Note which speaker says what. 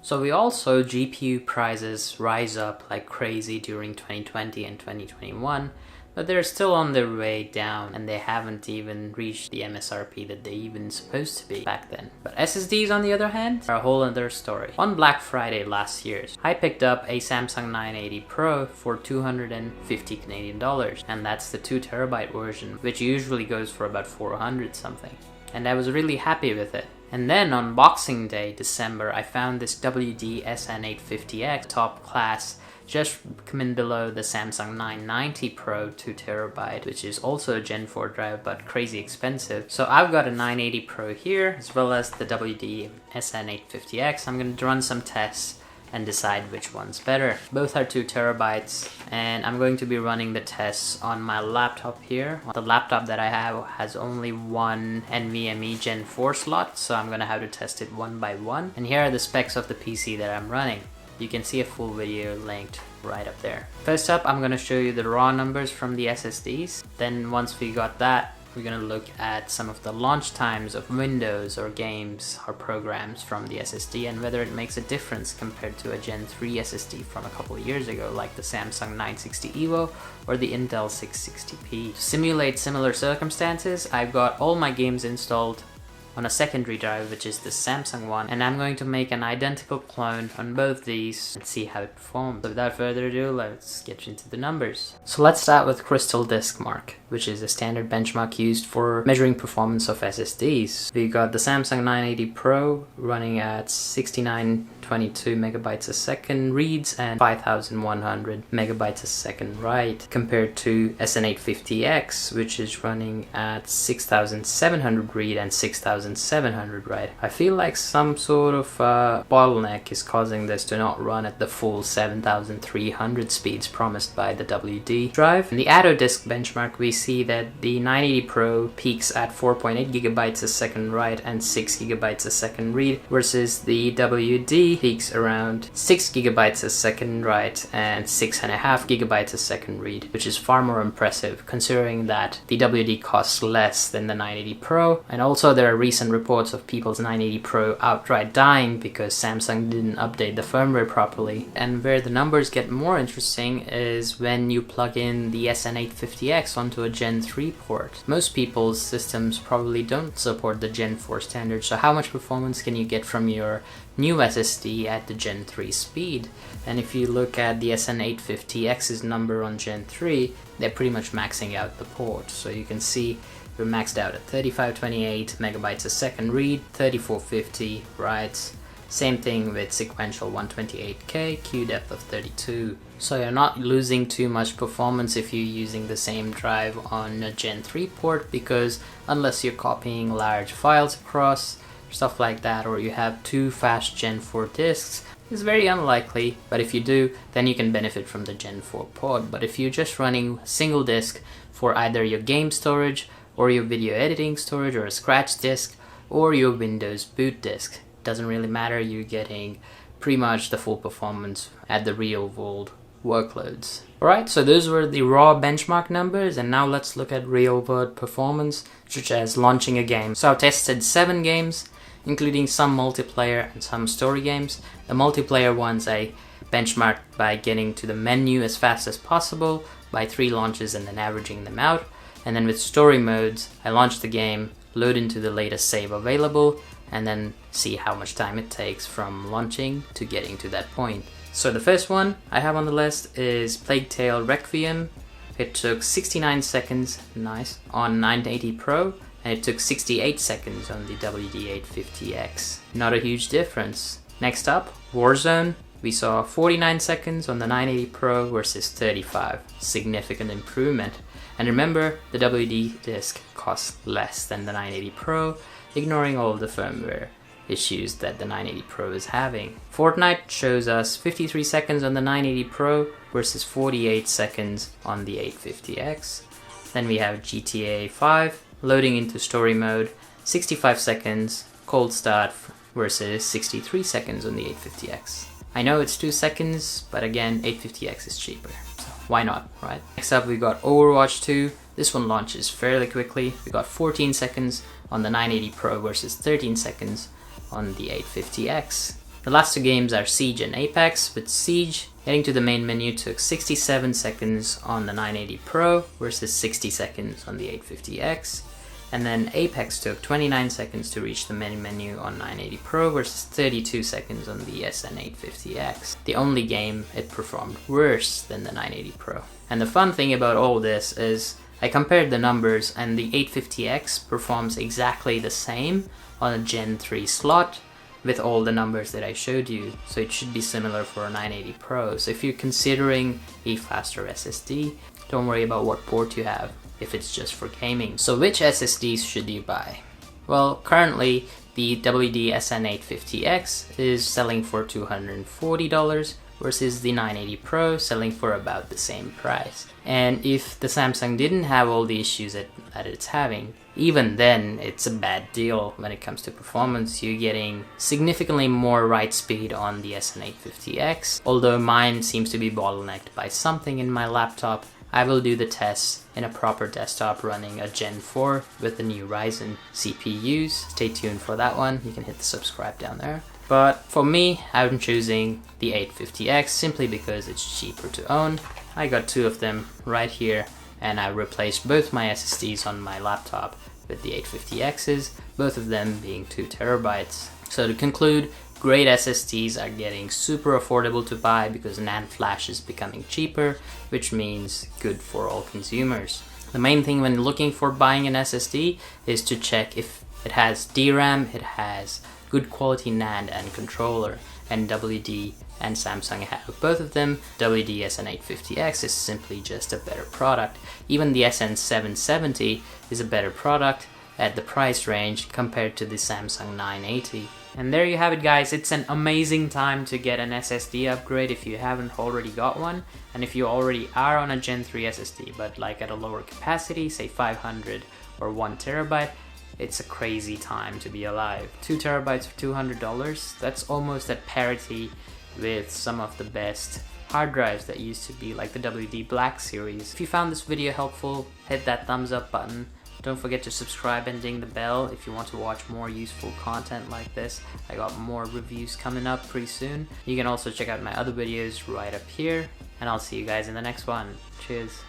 Speaker 1: So we all saw GPU prices rise up like crazy during 2020 and 2021, but they're still on their way down and they haven't even reached the MSRP that they even supposed to be back then. But SSDs on the other hand are a whole other story. On Black Friday last year, I picked up a Samsung 980 Pro for 250 Canadian dollars, and that's the 2TB version, which usually goes for about 400 something. And I was really happy with it. And then on Boxing Day, December, I found this WD SN850X top class just coming below the Samsung 990 Pro 2TB, which is also a Gen 4 drive but crazy expensive. So I've got a 980 Pro here as well as the WD SN850X. I'm going to run some tests and decide which one's better. Both are 2TB, and I'm going to be running the tests on my laptop here. The laptop that I have has only one NVMe Gen 4 slot, so I'm gonna have to test it one by one. And here are the specs of the PC that I'm running. You can see a full video linked right up there. First up, I'm gonna show you the raw numbers from the SSDs. Then once we got that, we're going to look at some of the launch times of Windows or games or programs from the SSD and whether it makes a difference compared to a Gen 3 SSD from a couple of years ago, like the Samsung 960 EVO or the Intel 660p. To simulate similar circumstances, I've got all my games installed on a secondary drive, which is the Samsung one, and I'm going to make an identical clone on both these and see how it performs. So without further ado, let's get into the numbers. So let's start with Crystal Disk Mark, which is a standard benchmark used for measuring performance of SSDs. We got the Samsung 980 Pro running at 6922 megabytes a second reads and 5100 megabytes a second write, compared to SN850X, which is running at 6700 read and 6700 write. I feel like some sort of bottleneck is causing this to not run at the full 7300 speeds promised by the WD drive. In the Atto Disk benchmark, we see that the 980 Pro peaks at 4.8 gigabytes a second write and 6 gigabytes a second read, versus the WD peaks around 6 gigabytes a second write and 6.5 gigabytes a second read, which is far more impressive considering that the WD costs less than the 980 Pro. And also there are recent reports of people's 980 Pro outright dying because Samsung didn't update the firmware properly. And where the numbers get more interesting is when you plug in the SN850X onto a Gen 3 port. Most people's systems probably don't support the Gen 4 standard, so how much performance can you get from your new SSD at the Gen 3 speed? And if you look at the SN850X's number on Gen 3, they're pretty much maxing out the port. So you can see we're maxed out at 3528 megabytes a second read, 3450 writes. Same thing with sequential 128K, queue depth of 32. So you're not losing too much performance if you're using the same drive on a Gen 3 port, because unless you're copying large files across, stuff like that, or you have two fast Gen 4 disks, it's very unlikely, but if you do, then you can benefit from the Gen 4 port. But if you're just running a single disk for either your game storage or your video editing storage or a scratch disk or your Windows boot disk, doesn't really matter, you're getting pretty much the full performance at the real world workloads. Alright, so those were the raw benchmark numbers, and now let's look at real world performance, such as launching a game. So I've tested 7 games, including some multiplayer and some story games. The multiplayer ones I benchmarked by getting to the menu as fast as possible by 3 launches and then averaging them out. And then with story modes, I launched the game, load into the latest save available, and then see how much time it takes from launching to getting to that point. So the first one I have on the list is Plague Tale Requiem. It took 69 seconds, nice, on 980 Pro, and it took 68 seconds on the WD850X. Not a huge difference. Next up, Warzone. We saw 49 seconds on the 980 Pro versus 35. Significant improvement. And remember, the WD disk costs less than the 980 Pro, ignoring all of the firmware issues that the 980 Pro is having. Fortnite shows us 53 seconds on the 980 Pro versus 48 seconds on the 850X. Then we have GTA 5 loading into story mode, 65 seconds, cold start versus 63 seconds on the 850X. I know it's 2 seconds, but again, 850X is cheaper, so why not, right? Next up, we got Overwatch 2. This one launches fairly quickly. We got 14 seconds on the 980 Pro versus 13 seconds on the 850X. The last two games are Siege and Apex. With Siege, getting to the main menu took 67 seconds on the 980 Pro versus 60 seconds on the 850X. And then Apex took 29 seconds to reach the main menu on 980 Pro versus 32 seconds on the SN850X. The only game it performed worse than the 980 Pro. And the fun thing about all this is I compared the numbers, and the 850X performs exactly the same on a Gen 3 slot with all the numbers that I showed you, so it should be similar for a 980 Pro. So if you're considering a faster SSD, don't worry about what port you have if it's just for gaming. So which SSDs should you buy? Well, currently the WD SN850X is selling for $240 versus the 980 Pro selling for about the same price. And if the Samsung didn't have all the issues that it's having, even then it's a bad deal when it comes to performance. You're getting significantly more write speed on the SN850X, although mine seems to be bottlenecked by something in my laptop. I will do the tests in a proper desktop running a Gen 4 with the new Ryzen CPUs. Stay tuned for that one. You can hit the subscribe down there. But for me, I'm choosing the 850X simply because it's cheaper to own. I got two of them right here, and I replaced both my SSDs on my laptop with the 850Xs, both of them being 2 terabytes. So to conclude, great SSDs are getting super affordable to buy because NAND flash is becoming cheaper, which means good for all consumers. The main thing when looking for buying an SSD is to check if it has DRAM, it has good quality NAND and controller, and WD and Samsung have both of them. WD SN850X is simply just a better product. Even the SN770 is a better product at the price range compared to the Samsung 980. And there you have it, guys. It's an amazing time to get an SSD upgrade if you haven't already got one, and if you already are on a Gen 3 SSD but like at a lower capacity, say 500 or 1 terabyte, it's a crazy time to be alive. 2 terabytes for $200, that's almost at parity with some of the best hard drives that used to be like the WD Black series. If you found this video helpful, hit that thumbs up button. Don't forget to subscribe and ding the bell if you want to watch more useful content like this. I got more reviews coming up pretty soon. You can also check out my other videos right up here, and I'll see you guys in the next one. Cheers.